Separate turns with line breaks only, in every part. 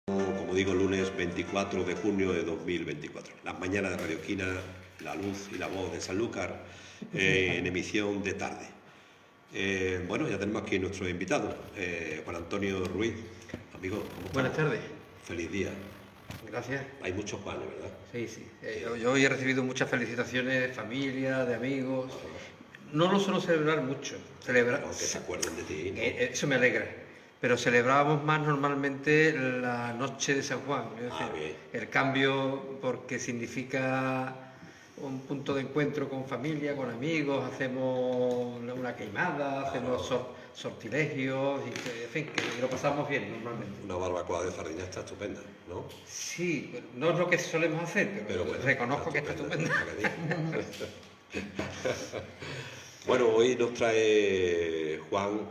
Como digo, lunes 24 de junio de 2024. Las mañanas de Radio Esquina, la luz y la voz de Sanlúcar, en emisión de tarde. Bueno, ya tenemos aquí nuestro invitado, Juan Antonio Ruiz. Amigo, ¿cómo estás?
Buenas tardes.
Feliz día.
Gracias.
Hay muchos Juanes, ¿verdad?
Sí, sí. Yo hoy he recibido muchas felicitaciones de familia, de amigos. No lo suelo celebrar mucho.
Aunque se acuerden de ti, ¿no?
Eso me alegra. Pero celebrábamos más normalmente la noche de San Juan. Es decir,
bien.
el cambio, porque significa un punto de encuentro con familia, con amigos, hacemos una queimada, hacemos sortilegios, y en fin, que lo pasamos bien normalmente.
Una barbacoa de sardina está estupenda, ¿no?
Sí, pero no es lo que solemos hacer, pero
bueno,
reconozco que está estupenda.
Bueno, hoy nos trae Juan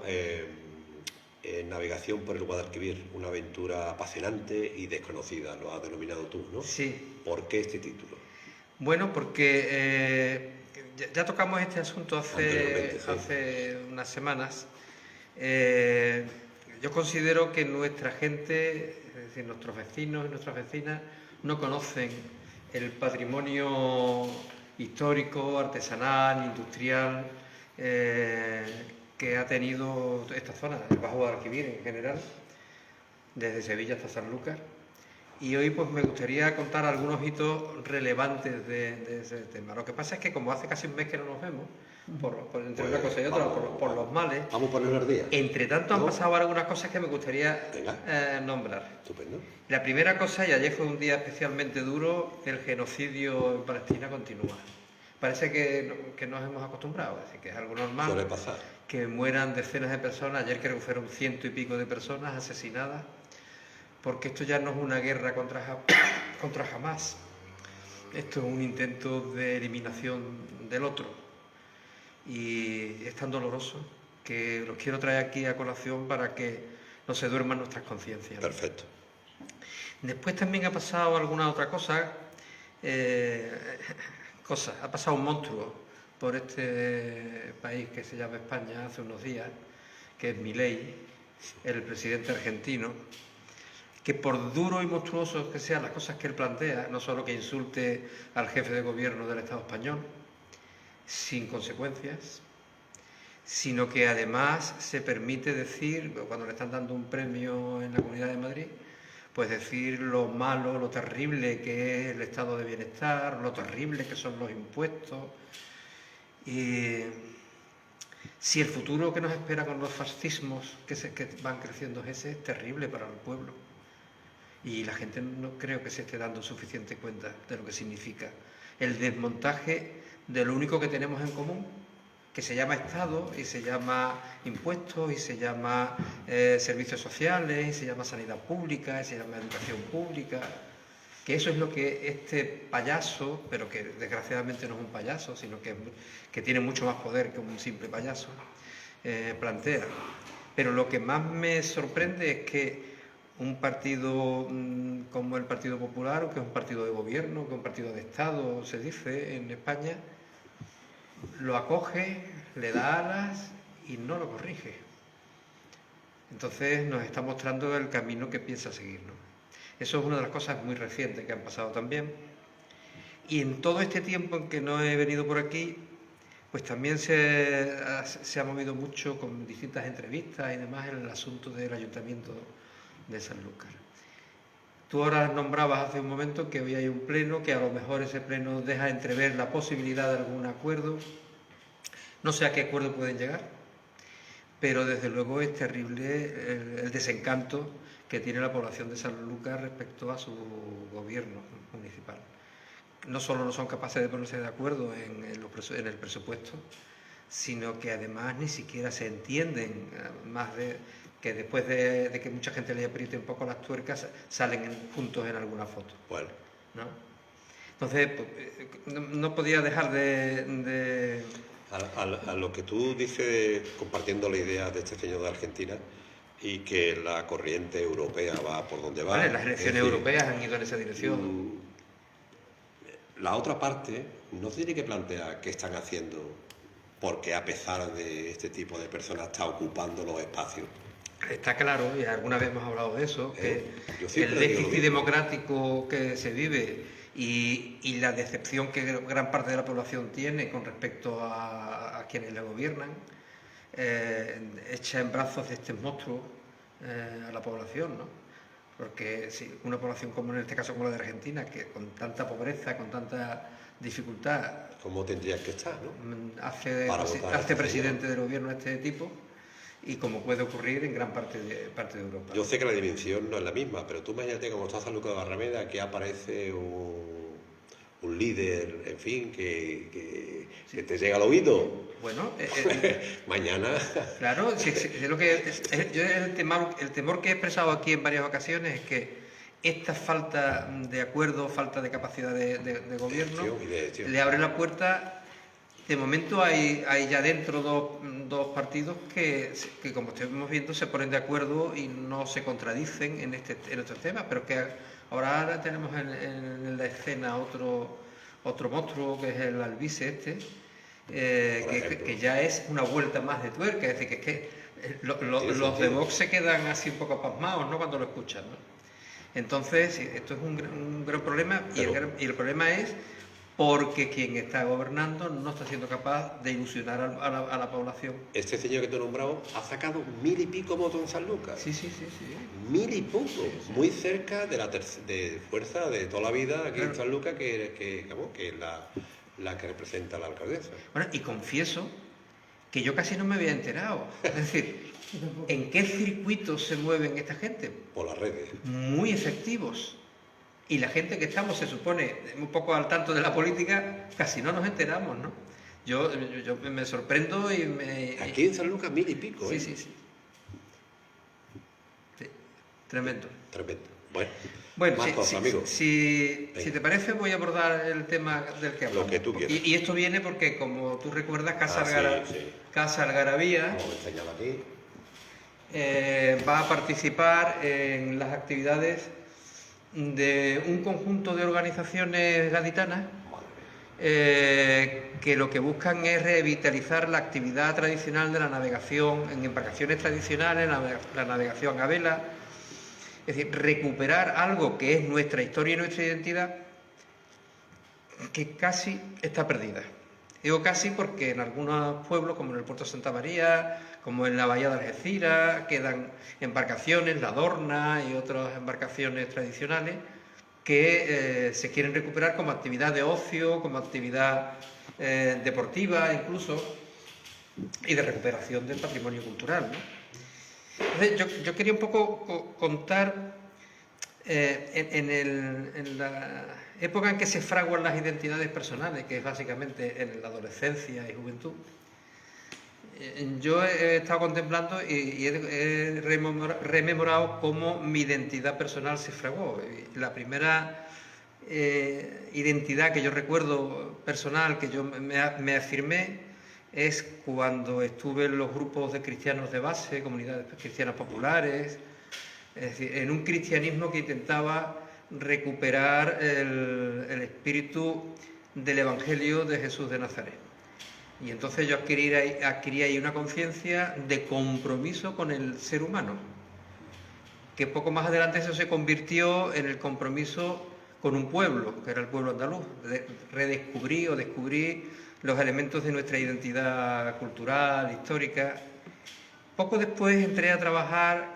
navegación por el Guadalquivir, una aventura apasionante y desconocida, lo has denominado tú, ¿no?
Sí.
¿Por qué este título?
Bueno, porque ya tocamos este asunto
Anteriormente, sí.
hace unas semanas. Yo considero que nuestra gente, es decir, nuestros vecinos y nuestras vecinas, no conocen el patrimonio histórico, artesanal, industrial que ha tenido esta zona, el Bajo Guadalquivir en general, desde Sevilla hasta Sanlúcar. Y hoy pues me gustaría contar algunos hitos relevantes de ese tema. Lo que pasa es que como hace casi un mes que no nos vemos, entre una cosa y otra, por los males,
Vamos a ponerlo al día.
entre tanto han pasado algunas cosas que me gustaría nombrar.
Estupendo.
La primera cosa, y ayer fue un día especialmente duro, el genocidio en Palestina continúa. Parece que nos hemos acostumbrado, es decir, que es algo normal.
Suele pasar.
Que mueran decenas de personas, ayer creo que fueron 100 y pico de personas asesinadas, porque esto ya no es una guerra contra Hamás, esto es un intento de eliminación del otro, y es tan doloroso que los quiero traer aquí a colación para que no se duerman nuestras conciencias.
Perfecto.
Después también ha pasado alguna otra cosa, ha pasado un monstruo por este país que se llama España hace unos días, que es Milei, el presidente argentino, que por duro y monstruoso que sean las cosas que él plantea, no solo que insulte al jefe de gobierno del Estado español, sin consecuencias, sino que además se permite decir, cuando le están dando un premio en la Comunidad de Madrid, pues decir lo malo, lo terrible que es el estado de bienestar, lo terrible que son los impuestos. Y si el futuro que nos espera con los fascismos que van creciendo es ese, es terrible para el pueblo. Y la gente no creo que se esté dando suficiente cuenta de lo que significa el desmontaje de lo único que tenemos en común, que se llama Estado, y se llama impuestos, y se llama servicios sociales, y se llama sanidad pública, y se llama educación pública. Que eso es lo que este payaso, pero que desgraciadamente no es un payaso, sino que tiene mucho más poder que un simple payaso, plantea. Pero lo que más me sorprende es que un partido como el Partido Popular, que es un partido de gobierno, que es un partido de Estado, se dice en España, lo acoge, le da alas y no lo corrige. Entonces nos está mostrando el camino que piensa seguir, ¿no? Eso es una de las cosas muy recientes que han pasado también. Y en todo este tiempo en que no he venido por aquí, pues también se ha movido mucho con distintas entrevistas y demás en el asunto del Ayuntamiento de Sanlúcar. Tú ahora nombrabas hace un momento que hoy hay un pleno, que a lo mejor ese pleno deja entrever la posibilidad de algún acuerdo. No sé a qué acuerdo pueden llegar, pero desde luego es terrible el desencanto que tiene la población de Sanlúcar respecto a su gobierno municipal. No solo no son capaces de ponerse de acuerdo en el presupuesto, sino que además ni siquiera se entienden, más de que después de que mucha gente le apriete un poco las tuercas, salen juntos en alguna foto.
Bueno.
¿No? Entonces, pues, no podía dejar de...
A lo que tú dices, compartiendo la idea de este señor de Argentina, y que la corriente europea va por donde va.
Vale, las elecciones europeas han ido en esa dirección.
La otra parte no tiene que plantear qué están haciendo, porque a pesar de este tipo de personas está ocupando los espacios
Está claro, y alguna vez hemos hablado de eso, que
Yo siempre
el
digo lo
déficit
mismo.
democrático que se vive y la decepción que gran parte de la población tiene con respecto a quienes la gobiernan, echa en brazos de este monstruo a la población, ¿no? Porque si una población como en este caso como la de Argentina, que con tanta pobreza, con tanta dificultad,
¿Cómo tendría que estar, no?
hace,
Para votar a este
presidente del gobierno a este tipo, y como puede ocurrir en gran parte de Europa.
Yo sé que la dimensión no es la misma, pero tú imagínate cómo está San Lucas de Barrameda, que aparece un líder, en fin, que te llega al oído.
Bueno,
Mañana.
claro, es lo que yo el temor que he expresado aquí en varias ocasiones es que esta falta de acuerdo, falta de capacidad de gobierno,
gestión y de gestión.
le abre la puerta. De momento hay ya dentro dos partidos que, como estamos viendo, se ponen de acuerdo y no se contradicen en estos temas, pero que ahora tenemos en la escena otro monstruo, que es el Alvise que ya es una vuelta más de tuerca, es decir, que los de Vox se quedan así un poco pasmados, ¿no?, cuando lo escuchan, ¿no? Entonces, esto es un gran problema, y el problema es porque quien está gobernando no está siendo capaz de ilusionar a la población.
Este señor que te he nombrado ha sacado 1000 y pico votos en San Lucas.
Sí.
1000 y poco. Muy cerca de la de fuerza de toda la vida aquí
Claro.
en San Lucas, que es la que representa a la alcaldesa.
Bueno, y confieso que yo casi no me había enterado. Es decir, ¿en qué circuitos se mueven esta gente?
Por las redes.
Muy efectivos. Y la gente que estamos, se supone, un poco al tanto de la política, casi no nos enteramos, ¿no? Yo me sorprendo y me...
Aquí en San Lucas 1000 y pico,
Sí. Sí, tremendo.
Tremendo. Bueno,
Bueno,
más cosas, amigo.
si
Venga.
te parece, voy a abordar el tema del que hablamos.
Lo que tú quieras.
Y esto viene porque, como tú recuerdas, Casa
Sí.
Algarabía
Vamos a enseñarlo aquí.
va a participar en las actividades de un conjunto de organizaciones gaditanas que lo que buscan es revitalizar la actividad tradicional de la navegación en embarcaciones tradicionales, la navegación a vela. Es decir, recuperar algo que es nuestra historia y nuestra identidad, que casi está perdida. Digo casi porque en algunos pueblos, como en el puerto de Santa María, como en la bahía de Algeciras, quedan embarcaciones, la Dorna y otras embarcaciones tradicionales que se quieren recuperar como actividad de ocio, como actividad deportiva incluso, y de recuperación del patrimonio cultural, ¿no? Entonces, yo quería un poco contar en la época en que se fraguan las identidades personales, que es básicamente en la adolescencia y juventud. Yo he estado contemplando y he rememorado cómo mi identidad personal se fraguó. La primera identidad que yo recuerdo personal, que yo me afirmé, es cuando estuve en los grupos de cristianos de base, comunidades cristianas populares, es decir, en un cristianismo que intentaba recuperar el espíritu del Evangelio de Jesús de Nazaret. Y entonces yo adquirí ahí una conciencia de compromiso con el ser humano, que poco más adelante eso se convirtió en el compromiso con un pueblo, que era el pueblo andaluz. Descubrí los elementos de nuestra identidad cultural, histórica. Poco después entré a trabajar.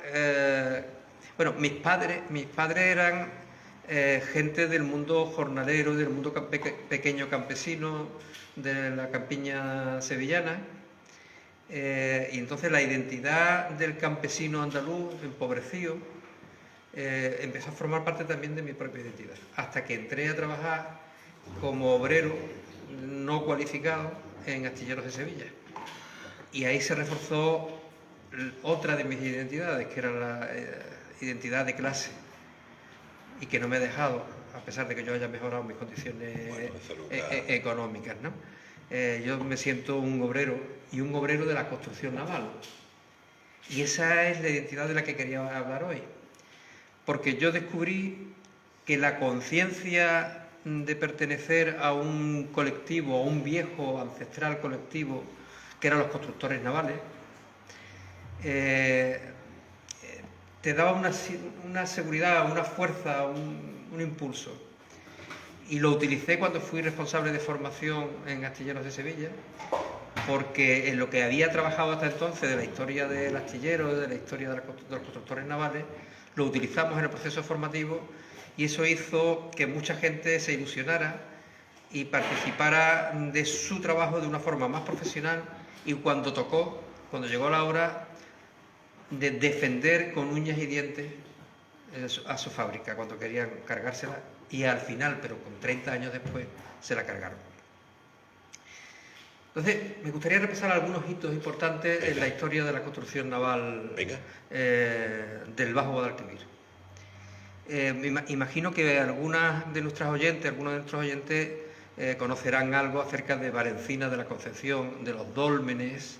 Bueno, mis padres eran gente del mundo jornalero, del mundo pequeño campesino, de la campiña sevillana. Y entonces la identidad del campesino andaluz empobrecido empezó a formar parte también de mi propia identidad, hasta que entré a trabajar como obrero no cualificado en Astilleros de Sevilla. Y ahí se reforzó otra de mis identidades, que era la identidad de clase, y que no me ha dejado, a pesar de que yo haya mejorado mis condiciones económicas, ¿no? Yo me siento un obrero, y un obrero de la construcción naval. Y esa es la identidad de la que quería hablar hoy. Porque yo descubrí que la conciencia de pertenecer a un colectivo, a un viejo, ancestral colectivo, que eran los constructores navales, te daba una seguridad, una fuerza, un impulso. Y lo utilicé cuando fui responsable de formación en Astilleros de Sevilla, porque en lo que había trabajado hasta entonces de la historia del astillero, de la historia de los constructores navales, lo utilizamos en el proceso formativo y eso hizo que mucha gente se ilusionara y participara de su trabajo de una forma más profesional, y cuando llegó la hora de defender con uñas y dientes a su fábrica, cuando querían cargársela, y al final, pero con 30 años después, se la cargaron. Entonces, me gustaría repasar algunos hitos importantes en la historia de la construcción naval del Bajo Guadalquivir. Me imagino que algunos de nuestros oyentes conocerán algo acerca de Valencina de la Concepción, de los dólmenes.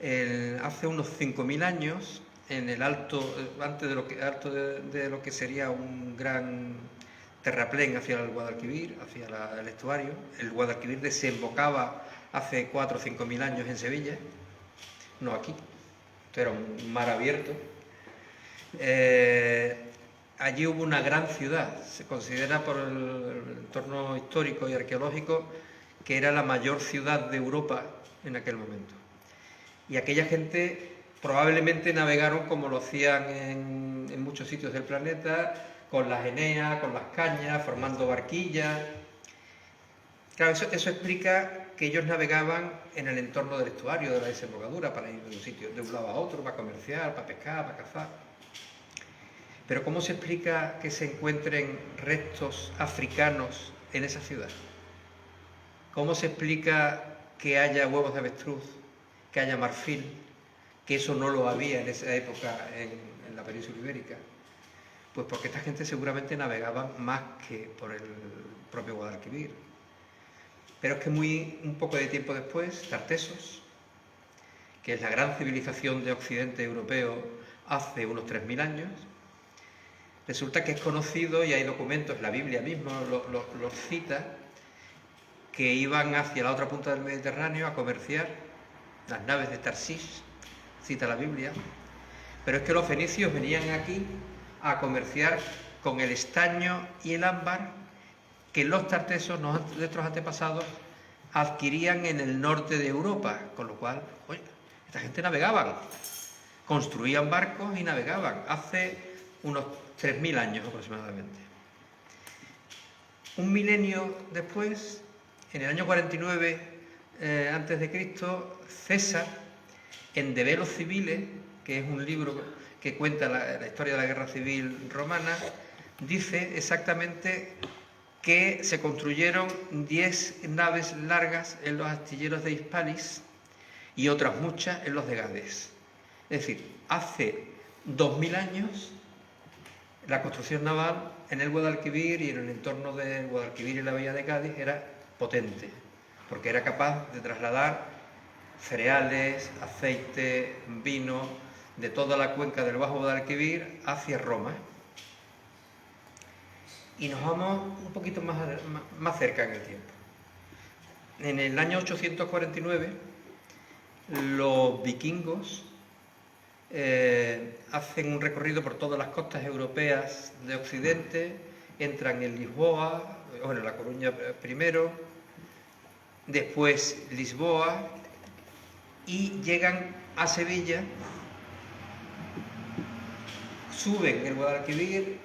Hace unos 5.000 años, en el antes de lo que sería un gran terraplén hacia el Guadalquivir, hacia el estuario, el Guadalquivir desembocaba hace 4 o 5.000 años en Sevilla, no aquí, esto era un mar abierto. Allí hubo una gran ciudad, se considera por el entorno histórico y arqueológico que era la mayor ciudad de Europa en aquel momento. Y aquella gente probablemente navegaron como lo hacían en muchos sitios del planeta, con las eneas, con las cañas, formando barquillas. Claro, eso explica que ellos navegaban en el entorno del estuario, de la desembocadura, para ir de un sitio, de un lado a otro, para comerciar, para pescar, para cazar. Pero ¿cómo se explica que se encuentren restos africanos en esa ciudad? ¿Cómo se explica que haya huevos de avestruz, que haya marfil, que eso no lo había en esa época en la península ibérica? Pues porque esta gente seguramente navegaban más que por el propio Guadalquivir. Pero es que un poco de tiempo después, Tartessos, que es la gran civilización de Occidente europeo hace unos 3.000 años, resulta que es conocido, y hay documentos, la Biblia mismo los cita, que iban hacia la otra punta del Mediterráneo a comerciar, las naves de Tarsís, cita la Biblia, pero es que los fenicios venían aquí a comerciar con el estaño y el ámbar que los tartesos, nuestros antepasados, adquirían en el norte de Europa, con lo cual, oye, esta gente navegaban, construían barcos y navegaban, hace unos 3.000 años aproximadamente. Un milenio después, en el año 49 a.C., César, en De Velos Civiles, que es un libro que cuenta la historia de la guerra civil romana, dice exactamente que se construyeron 10 naves largas en los astilleros de Hispalis y otras muchas en los de Gades. Es decir, hace 2.000 años la construcción naval en el Guadalquivir y en el entorno del Guadalquivir y la bahía de Cádiz era potente, porque era capaz de trasladar cereales, aceite, vino de toda la cuenca del Bajo Guadalquivir hacia Roma. Y nos vamos un poquito más cerca en el tiempo. En el año 849, los vikingos hacen un recorrido por todas las costas europeas de Occidente, entran en Lisboa, bueno, La Coruña primero, después Lisboa, y llegan a Sevilla, suben el Guadalquivir.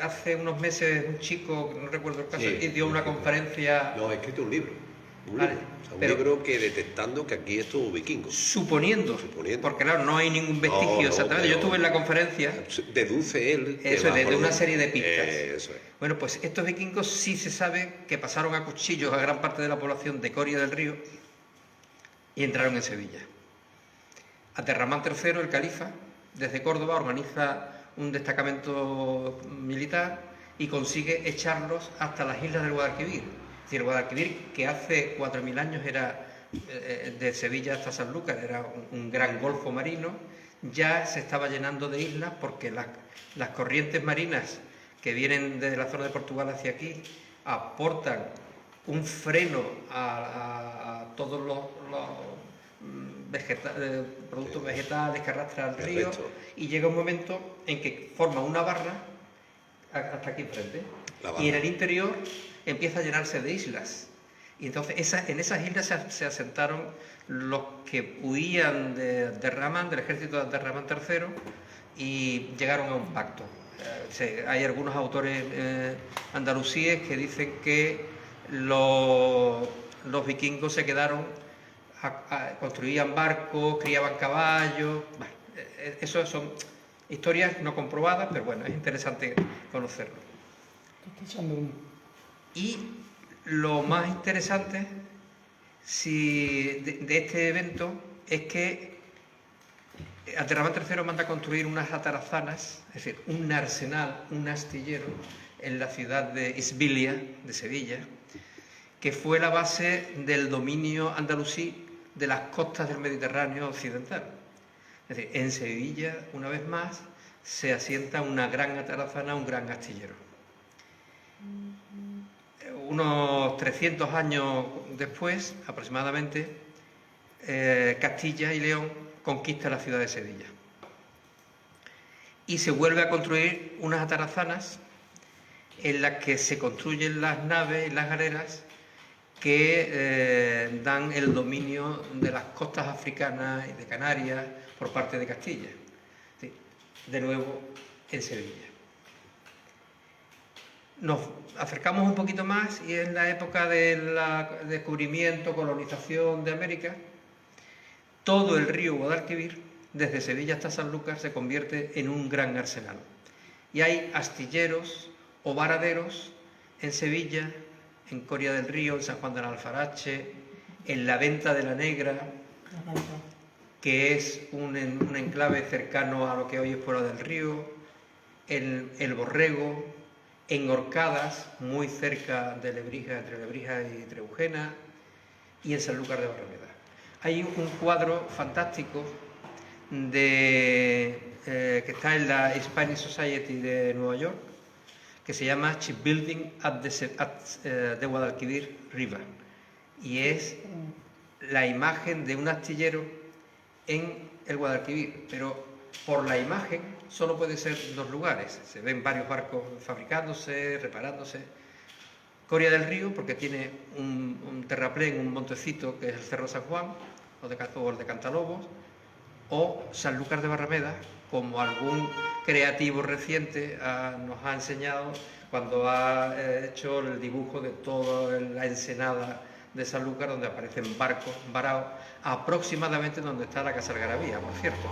Hace unos meses un chico, no recuerdo el caso, y dio una conferencia...
No, he escrito un libro.
Vale,
libro que detectando que aquí estuvo vikingos.
Suponiendo, porque claro, no hay ningún vestigio exactamente. Yo estuve en la conferencia.
Deduce él.
Eso, de una serie de pistas.
Eso es.
Bueno, pues estos vikingos sí se sabe que pasaron a cuchillos a gran parte de la población de Coria del Río y entraron en Sevilla. Abderramán III, el califa, desde Córdoba organiza un destacamento militar y consigue echarlos hasta las islas del Guadalquivir. Es decir, el Guadalquivir, que hace 4.000 años era de Sevilla hasta Sanlúcar, era un gran golfo marino, ya se estaba llenando de islas porque las corrientes marinas que vienen desde la zona de Portugal hacia aquí aportan un freno a todos los productos vegetales que arrastra el río,
Perfecto.
y llega un momento en que forma una barra hasta aquí enfrente,
La barra.
y en el interior empieza a llenarse de islas. Y entonces en esas islas se asentaron los que huían de Abderramán, del ejército de Abderramán III, y llegaron a un pacto. Hay algunos autores andalusíes que dicen que los vikingos se quedaron, construían barcos, criaban caballos. Bueno, eso son historias no comprobadas, pero bueno, es interesante conocerlo. Y lo más interesante de este evento es que Abderramán III manda construir unas atarazanas, es decir, un arsenal, un astillero, en la ciudad de Isbilia, de Sevilla, que fue la base del dominio andalusí de las costas del Mediterráneo occidental. Es decir, en Sevilla, una vez más, se asienta una gran atarazana, un gran astillero. Unos 300 años después, aproximadamente, Castilla y León conquista la ciudad de Sevilla. Y se vuelve a construir unas atarazanas en las que se construyen las naves y las galeras que dan el dominio de las costas africanas y de Canarias por parte de Castilla. Sí, de nuevo en Sevilla. Nos acercamos un poquito más y en la época del descubrimiento, colonización de América, todo el río Guadalquivir, desde Sevilla hasta Sanlúcar, se convierte en un gran arsenal. Y hay astilleros o varaderos en Sevilla, en Coria del Río, en San Juan del Alfarache, en la Venta de la Negra, que es un enclave cercano a lo que hoy es Puebla del Río, en El Borrego, en Orcadas, muy cerca de Lebrija, entre Lebrija y Trebujena, y en Sanlúcar de Barrameda. Hay un cuadro fantástico que está en la Spanish Society de Nueva York, que se llama Shipbuilding at the Guadalquivir River, y es la imagen de un astillero en el Guadalquivir, pero por la imagen solo puede ser dos lugares. Se ven varios barcos fabricándose, reparándose. Coria del Río, porque tiene un terraplén, un montecito, que es el Cerro San Juan, o el de Cantalobos, o Sanlúcar de Barrameda, como algún creativo reciente nos ha enseñado cuando ha hecho el dibujo de toda la ensenada de Sanlúcar, donde aparecen barcos varados, aproximadamente donde está la Casa Algarabía, por cierto.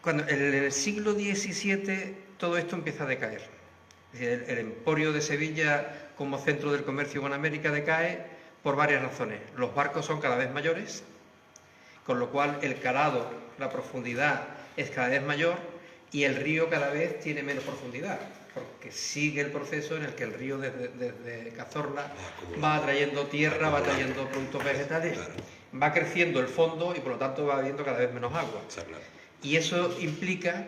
Cuando en el siglo XVII todo esto empieza a decaer. Es decir, el emporio de Sevilla como centro del comercio con América decae por varias razones. Los barcos son cada vez mayores, con lo cual el calado, la profundidad es cada vez mayor, y el río cada vez tiene menos profundidad, porque sigue el proceso en el que el río desde Cazorla va atrayendo tierra, va atrayendo productos vegetales, va creciendo el fondo y por lo tanto va habiendo cada vez menos agua. Y eso implica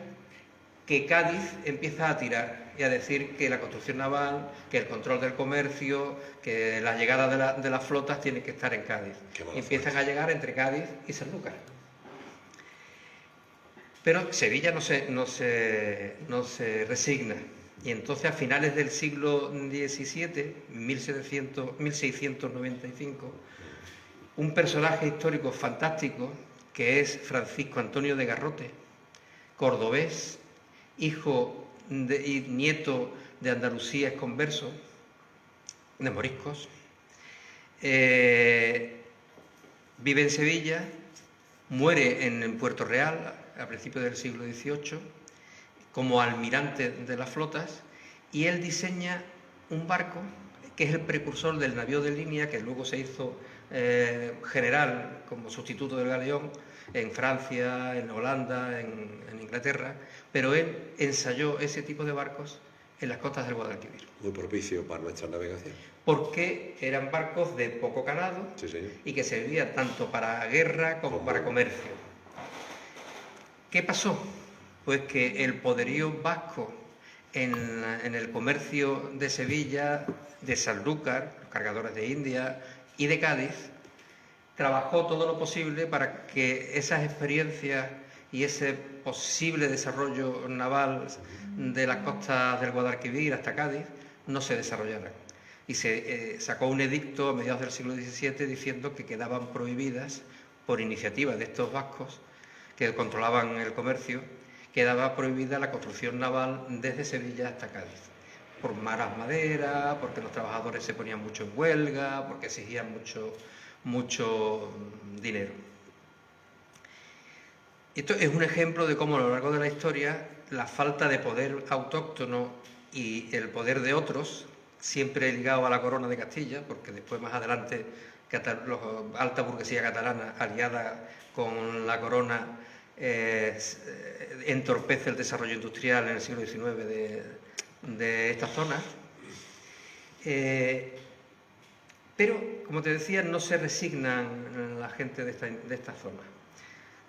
que Cádiz empieza a tirar y a decir que la construcción naval, que el control del comercio, que la llegada de las flotas tiene que estar en Cádiz. Y empiezan a llegar entre Cádiz y Sanlúcar. Pero Sevilla no se resigna. Y entonces a finales del siglo XVII, 1695, un personaje histórico fantástico, que es Francisco Antonio de Garrote, cordobés, hijo y nieto de Andalucía converso, de moriscos, vive en Sevilla, muere en Puerto Real a principios del siglo XVIII como almirante de las flotas, y él diseña un barco que es el precursor del navío de línea, que luego se hizo general como sustituto del galeón en Francia, en Holanda, en Inglaterra, pero él ensayó ese tipo de barcos en las costas del Guadalquivir.
Muy propicio para nuestra navegación.
Porque eran barcos de poco calado,
sí,
y que servían tanto para guerra como para comercio. ¿Qué pasó? Pues que el poderío vasco en el comercio de Sevilla, de Sanlúcar, los cargadores de India y de Cádiz, trabajó todo lo posible para que esas experiencias y ese posible desarrollo naval de las costas del Guadalquivir hasta Cádiz no se desarrollaran. Y se sacó un edicto a mediados del siglo XVII diciendo que quedaban prohibidas, por iniciativa de estos vascos que controlaban el comercio, quedaba prohibida la construcción naval desde Sevilla hasta Cádiz, por malas maderas, porque los trabajadores se ponían mucho en huelga, porque exigían mucho dinero. Esto es un ejemplo de cómo a lo largo de la historia la falta de poder autóctono y el poder de otros, siempre ligado a la corona de Castilla, porque después más adelante la alta burguesía catalana aliada con la corona entorpece el desarrollo industrial en el siglo XIX de esta zona. Pero, como te decía, no se resignan la gente de esta zona.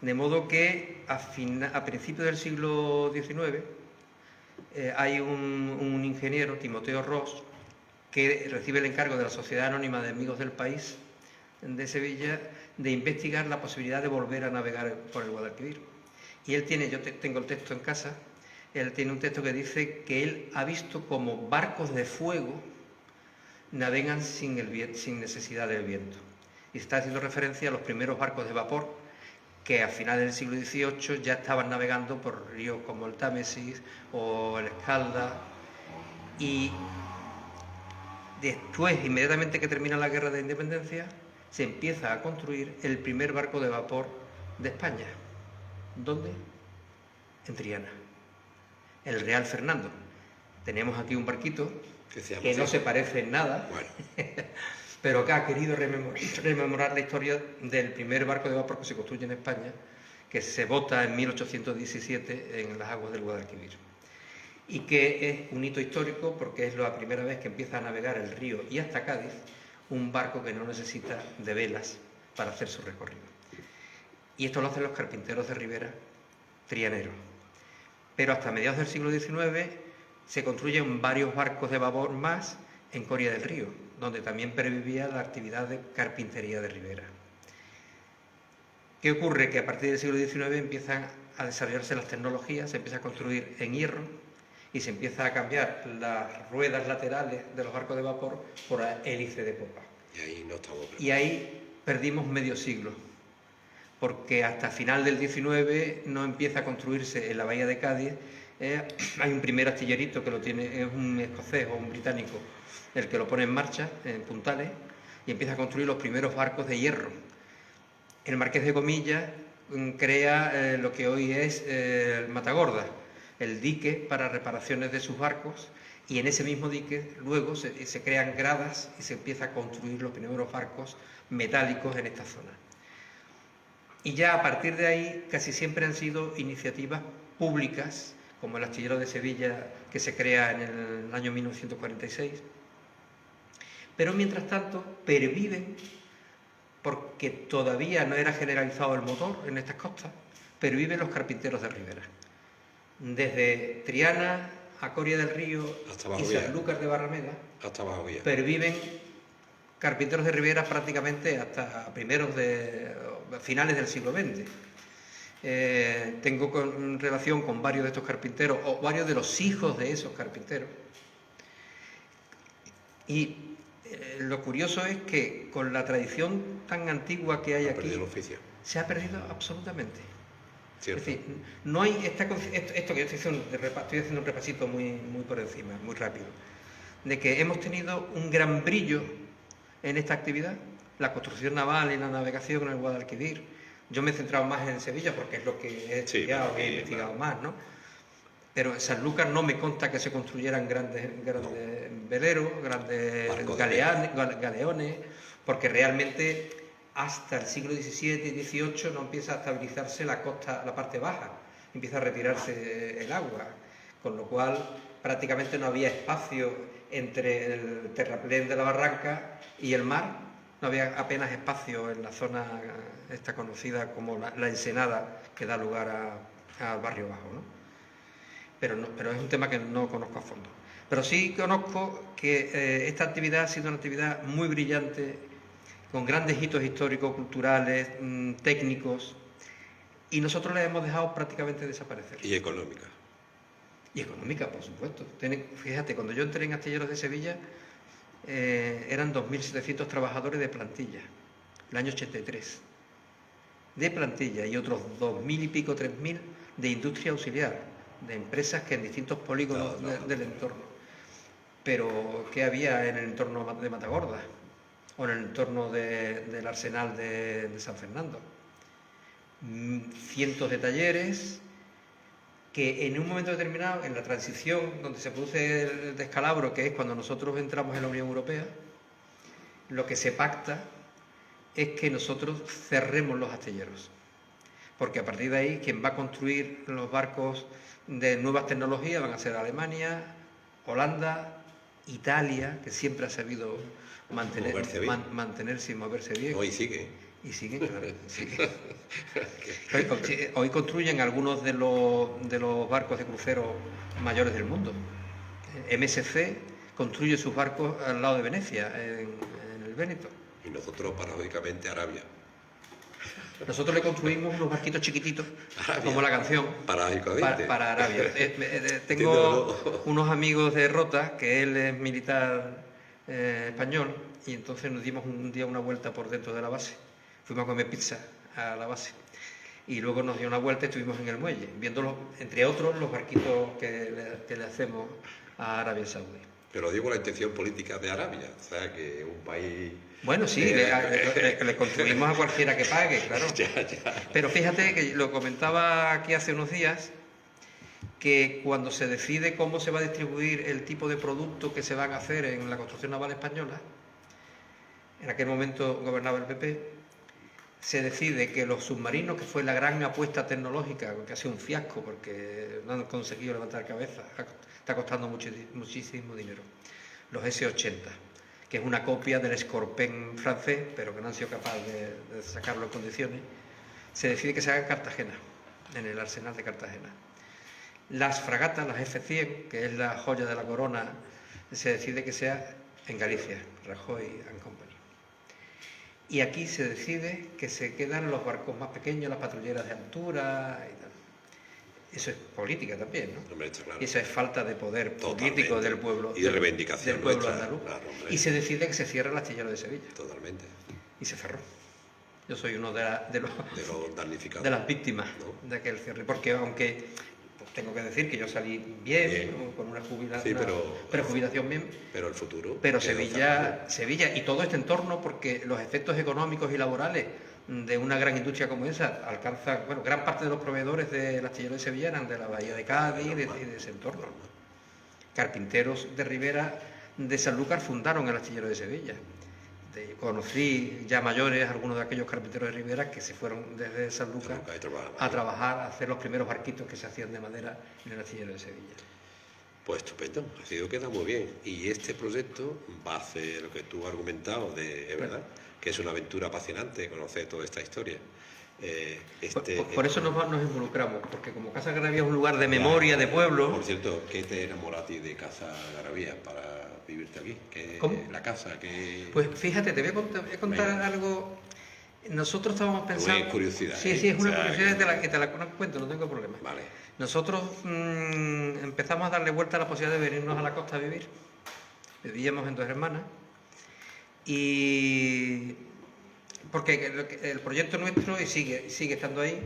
De modo que a principios del siglo XIX hay un ingeniero, Timoteo Ros, que recibe el encargo de la Sociedad Anónima de Amigos del País de Sevilla de investigar la posibilidad de volver a navegar por el Guadalquivir. Y él tiene, yo tengo el texto en casa, él tiene un texto que dice que él ha visto como barcos de fuego navegan sin necesidad del viento. Y está haciendo referencia a los primeros barcos de vapor que a finales del siglo XVIII ya estaban navegando por ríos como el Támesis o el Escalda. Y después, inmediatamente que termina la Guerra de Independencia, se empieza a construir el primer barco de vapor de España. ¿Dónde? En Triana. El Real Fernando. Tenemos aquí un barquito que no se parece en nada, bueno, pero que ha querido rememorar la historia del primer barco de vapor que se construye en España, que se bota en 1817 en las aguas del Guadalquivir. Y que es un hito histórico porque es la primera vez que empieza a navegar el río y hasta Cádiz un barco que no necesita de velas para hacer su recorrido. Y esto lo hacen los carpinteros de Ribera, trianeros. Pero hasta mediados del siglo XIX se construyen varios barcos de vapor más en Coria del Río, donde también pervivía la actividad de carpintería de Ribera. ¿Qué ocurre? Que a partir del siglo XIX empiezan a desarrollarse las tecnologías, se empieza a construir en hierro y se empieza a cambiar las ruedas laterales de los barcos de vapor por hélice de popa. Y ahí perdimos medio siglo, porque hasta final del XIX no empieza a construirse en la bahía de Cádiz. Hay un primer astillerito que lo tiene, es un escocés o un británico, el que lo pone en marcha en Puntales y empieza a construir los primeros barcos de hierro. El Marqués de Comillas crea lo que hoy es el Matagorda, el dique para reparaciones de sus barcos, y en ese mismo dique luego se crean gradas y se empieza a construir los primeros barcos metálicos en esta zona. Y ya a partir de ahí casi siempre han sido iniciativas públicas, como el astillero de Sevilla, que se crea en el año 1946. Pero mientras tanto perviven, porque todavía no era generalizado el motor en estas costas, perviven los carpinteros de Ribera. Desde Triana a Coria del Río y Sanlúcar de Barrameda, perviven carpinteros de Ribera prácticamente hasta finales del siglo XX. Tengo relación con varios de estos carpinteros, o varios de los hijos de esos carpinteros. Y lo curioso es que con la tradición tan antigua que hay aquí, se ha perdido absolutamente. Cierto. Es decir, no hay esto que yo estoy haciendo un repasito muy por encima, muy rápido, de que hemos tenido un gran brillo en esta actividad, la construcción naval y la navegación en el Guadalquivir. Yo me he centrado más en Sevilla porque es lo que he estudiado, he investigado más, ¿no? Pero en Sanlúcar no me consta que se construyeran grandes veleros, grandes galeones, porque realmente hasta el siglo XVII y XVIII no empieza a estabilizarse la costa, la parte baja, empieza a retirarse el agua, con lo cual prácticamente no había espacio entre el terraplén de la barranca y el mar, no había apenas espacio en la zona esta conocida como la Ensenada, que da lugar al barrio bajo, ¿no? Pero es un tema que no conozco a fondo. Pero sí conozco que esta actividad ha sido una actividad muy brillante con grandes hitos históricos, culturales, técnicos, y nosotros la hemos dejado prácticamente desaparecer.
Y económica.
Y económica, por supuesto. Fíjate, cuando yo entré en Astilleros de Sevilla, eran 2.700 trabajadores de plantilla, el año 83. De plantilla, y otros 2.000 y pico, 3.000 de industria auxiliar, de empresas que en distintos polígonos del entorno. Pero, ¿qué había en el entorno de Matagorda? O en el entorno del Arsenal de San Fernando. Cientos de talleres que en un momento determinado, en la transición donde se produce el descalabro, que es cuando nosotros entramos en la Unión Europea, lo que se pacta es que nosotros cerremos los astilleros, porque a partir de ahí quien va a construir los barcos de nuevas tecnologías van a ser Alemania, Holanda, Italia, que siempre ha sabido mantenerse y moverse bien.
Hoy sigue.
Y sigue, claro. Sigue. Hoy construyen algunos de los barcos de crucero mayores del mundo. MSC construye sus barcos al lado de Venecia, en el Véneto.
Y nosotros, paradójicamente, Arabia.
Nosotros le construimos unos barquitos chiquititos, Arabia, como la canción, para Arabia. Tengo unos amigos de Rota, que él es militar español, y entonces nos dimos un día una vuelta por dentro de la base. Fuimos a comer pizza a la base. Y luego nos dio una vuelta y estuvimos en el muelle, viendo, entre otros, los barquitos que le hacemos a Arabia Saudí.
Pero digo la intención política de Arabia, o sea, que un país...
Bueno, sí, le construimos a cualquiera que pague, claro.
Ya.
Pero fíjate que lo comentaba aquí hace unos días, que cuando se decide cómo se va a distribuir el tipo de producto que se van a hacer en la construcción naval española, en aquel momento gobernaba el PP, se decide que los submarinos, que fue la gran apuesta tecnológica, que ha sido un fiasco porque no han conseguido levantar cabeza, está costando muchísimo dinero, los S-80, que es una copia del Scorpène francés, pero que no han sido capaces de sacarlo en condiciones, se decide que se haga en Cartagena, en el arsenal de Cartagena. Las fragatas, las F-100, que es la joya de la corona, se decide que sea en Galicia, Rajoy and Company. Y aquí se decide que se quedan los barcos más pequeños, las patrulleras de altura y tal. Eso es política también, ¿no?
Hombre, está claro.
Y eso es falta de poder político del pueblo.
Y de reivindicación
del pueblo
nuestra,
andaluz.
Claro,
y se decide que se cierra el astillero de Sevilla.
Totalmente.
Y se cerró. Yo soy uno de los
damnificados.
De las víctimas,
¿no?
De aquel cierre. Porque aunque tengo que decir que yo salí bien. Con una jubilación,
sí,
pero jubilación bien.
Pero el futuro.
Pero Sevilla y todo este entorno, porque los efectos económicos y laborales de una gran industria como esa alcanzan, gran parte de los proveedores del astillero de Sevilla eran de la bahía de Cádiz y de ese entorno. Carpinteros de Ribera de Sanlúcar fundaron el astillero de Sevilla. Conocí ya mayores algunos de aquellos carpinteros de Ribera que se fueron desde Sanlúcar a trabajar, a hacer los primeros barquitos que se hacían de madera en el astillero de Sevilla.
Pues estupendo, ha sido queda muy bien. Y este proyecto va a hacer lo que tú has argumentado, es verdad, que es una aventura apasionante conocer toda esta historia.
Por eso nos involucramos, porque como Casa Garabía es un lugar de memoria, de pueblo...
Por cierto, ¿qué te enamoró a ti de Casa Garabía para vivirte aquí?
¿Cómo?
La casa, que...
Pues fíjate, te voy a contar algo. Nosotros estábamos pensando...
Es curiosidad.
Sí, es una curiosidad que te la cuento, no tengo problema.
Vale.
Nosotros empezamos a darle vuelta a la posibilidad de venirnos a la costa a vivir. Vivíamos en Dos Hermanas. Y... porque el proyecto nuestro, y sigue estando ahí,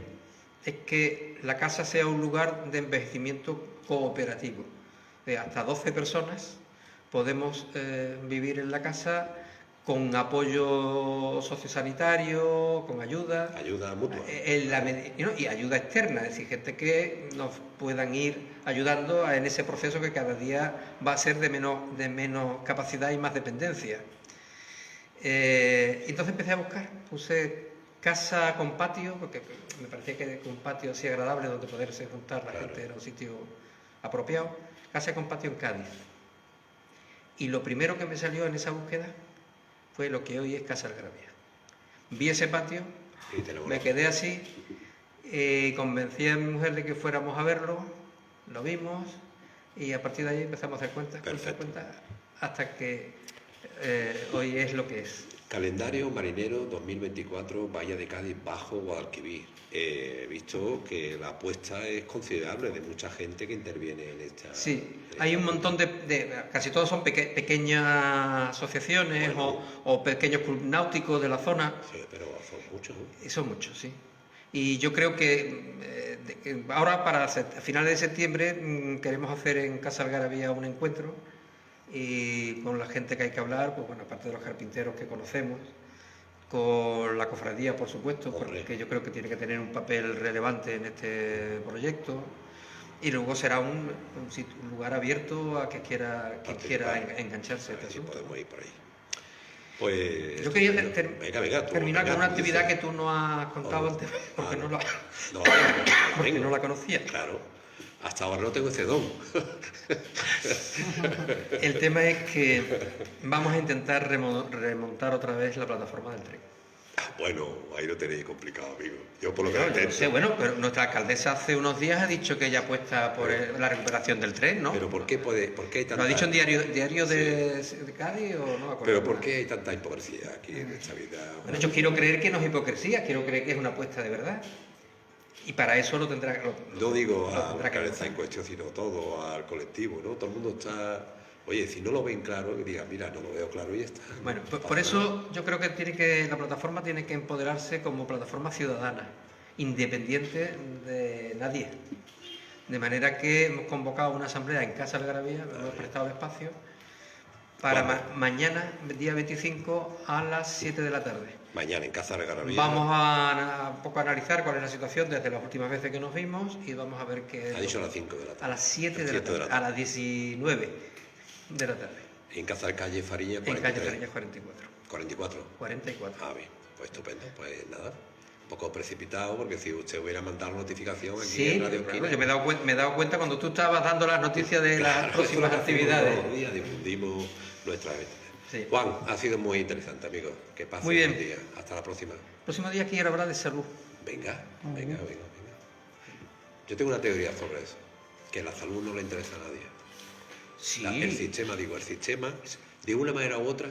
es que la casa sea un lugar de envejecimiento cooperativo. De hasta 12 personas podemos vivir en la casa con apoyo sociosanitario, con ayuda.
Ayuda mutua.
Y ayuda externa, es decir, gente que nos puedan ir ayudando en ese proceso que cada día va a ser de menos capacidad y más dependencia. Entonces empecé a buscar, puse casa con patio, porque me parecía que con patio así agradable donde poderse juntar la gente, era un sitio apropiado. Casa con patio en Cádiz. Y lo primero que me salió en esa búsqueda fue lo que hoy es Casa Algarabía. Vi ese patio, me quedé así, convencí a mi mujer de que fuéramos a verlo, lo vimos y a partir de ahí empezamos a hacer cuentas, hasta que hoy es lo que es.
Calendario marinero 2024, Bahía de Cádiz, Bajo Guadalquivir. He visto que la apuesta es considerable de mucha gente que interviene en esta...
Sí, hay un montón casi todos son pequeñas asociaciones o pequeños clubes náuticos de la zona.
Sí, pero son muchos, ¿no?
Y son muchos, sí. Y yo creo que ahora para finales de septiembre queremos hacer en Casa Algarabía un encuentro y con la gente que hay que hablar, pues bueno, aparte de los carpinteros que conocemos, con la cofradía, por supuesto, porque yo creo que tiene que tener un papel relevante en este proyecto, y luego será un lugar abierto a quien quiera engancharse a este asunto.
Podemos ir por ahí. Pues,
yo quería
terminar
con una actividad que tú no has contado antes, porque no la conocía.
Claro, hasta ahora no tengo ese don.
El tema es que vamos a intentar remontar otra vez la plataforma del tren.
Bueno, ahí lo tenéis complicado, amigo. Yo por lo que
no sé, bueno, pero nuestra alcaldesa hace unos días ha dicho que ella apuesta por la recuperación del tren, ¿no?
Pero ¿por qué hay tanta...
¿Lo ha dicho en diario de Cádiz o no?
Pero ¿por qué hay tanta hipocresía aquí en esta vida?
Bueno, yo quiero creer que no es hipocresía, quiero creer que es una apuesta de verdad. Y para eso lo tendrá que...
No digo a la cabeza en cuestión, sino todo al colectivo, ¿no? Todo el mundo está... Oye, si no lo ven claro, que digan, mira, no lo veo claro y ya está.
Bueno, por eso yo creo que la plataforma tiene que empoderarse como plataforma ciudadana, independiente de nadie. De manera que hemos convocado una asamblea en Casa Algarabía, hemos prestado el espacio, para mañana, día 25, a las 7 de la tarde.
Mañana en Casa Algarabía.
Vamos a un poco analizar cuál es la situación desde las últimas veces que nos vimos y vamos a ver qué...
Ha dicho a las 5 de la tarde.
A las 7 de la tarde, a las 19 de la tarde.
En Casa de Calle Fariña 43.
En Calle Fariña 44.
44.
44.
Ah, bien, pues estupendo. Pues nada, un poco precipitado, porque si usted hubiera mandado notificación aquí
sí,
en Radio Esquina...
Yo me he dado cuenta cuando tú estabas dando las noticias de las próximas actividades.
Todos los días difundimos nuestra vez.
Sí.
Juan, ha sido muy interesante, amigo. Que pase
muy bien.
un día. Hasta la próxima.
El próximo día quiero hablar de salud.
Venga. Yo tengo una teoría sobre eso, que la salud no le interesa a nadie.
Sí.
El sistema, de una manera u otra,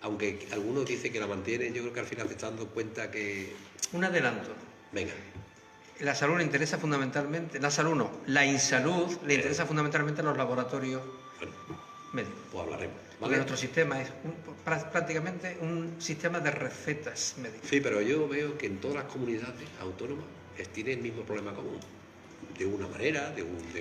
aunque algunos dicen que la mantienen, yo creo que al final se están dando cuenta que...
Un adelanto.
Venga.
La salud le interesa fundamentalmente, la salud no, la insalud le interesa fundamentalmente a los laboratorios médicos.
Pues hablaremos.
Porque nuestro sistema es prácticamente un sistema de recetas médicas.
Sí, pero yo veo que en todas las comunidades autónomas tiene el mismo problema común. De una manera,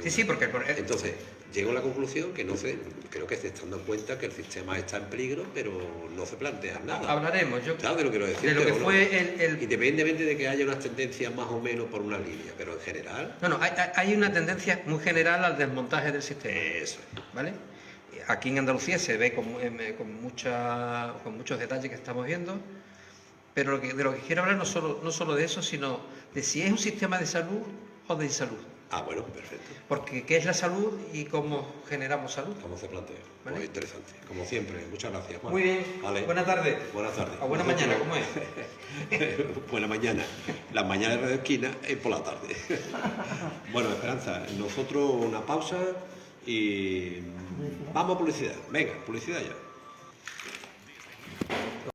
Sí, porque...
Entonces, llego a la conclusión que no sé, creo que se están dando cuenta que el sistema está en peligro, pero no se plantea nada.
Hablaremos,
¿Sabes de lo que quiero decir?
De lo que fue
Independientemente de que haya unas tendencias más o menos por una línea, pero en general...
No, hay una tendencia muy general al desmontaje del sistema.
Eso.
¿Vale? Aquí en Andalucía se ve con muchos detalles que estamos viendo, pero de lo que quiero hablar no solo de eso, sino de si es un sistema de salud o de insalud.
Ah, bueno, perfecto.
Porque ¿qué es la salud y cómo generamos salud?
¿Cómo se plantea?
¿Vale?
Muy interesante, como siempre. Muchas gracias, Juan.
Muy bien.
Vale.
Buenas tardes.
Buenas tardes.
O buena mañana, ¿cómo es?
Buena mañana. La mañana de Radio Esquina es por la tarde. Bueno, Esperanza, nosotros una pausa y vamos a publicidad. Venga, publicidad ya.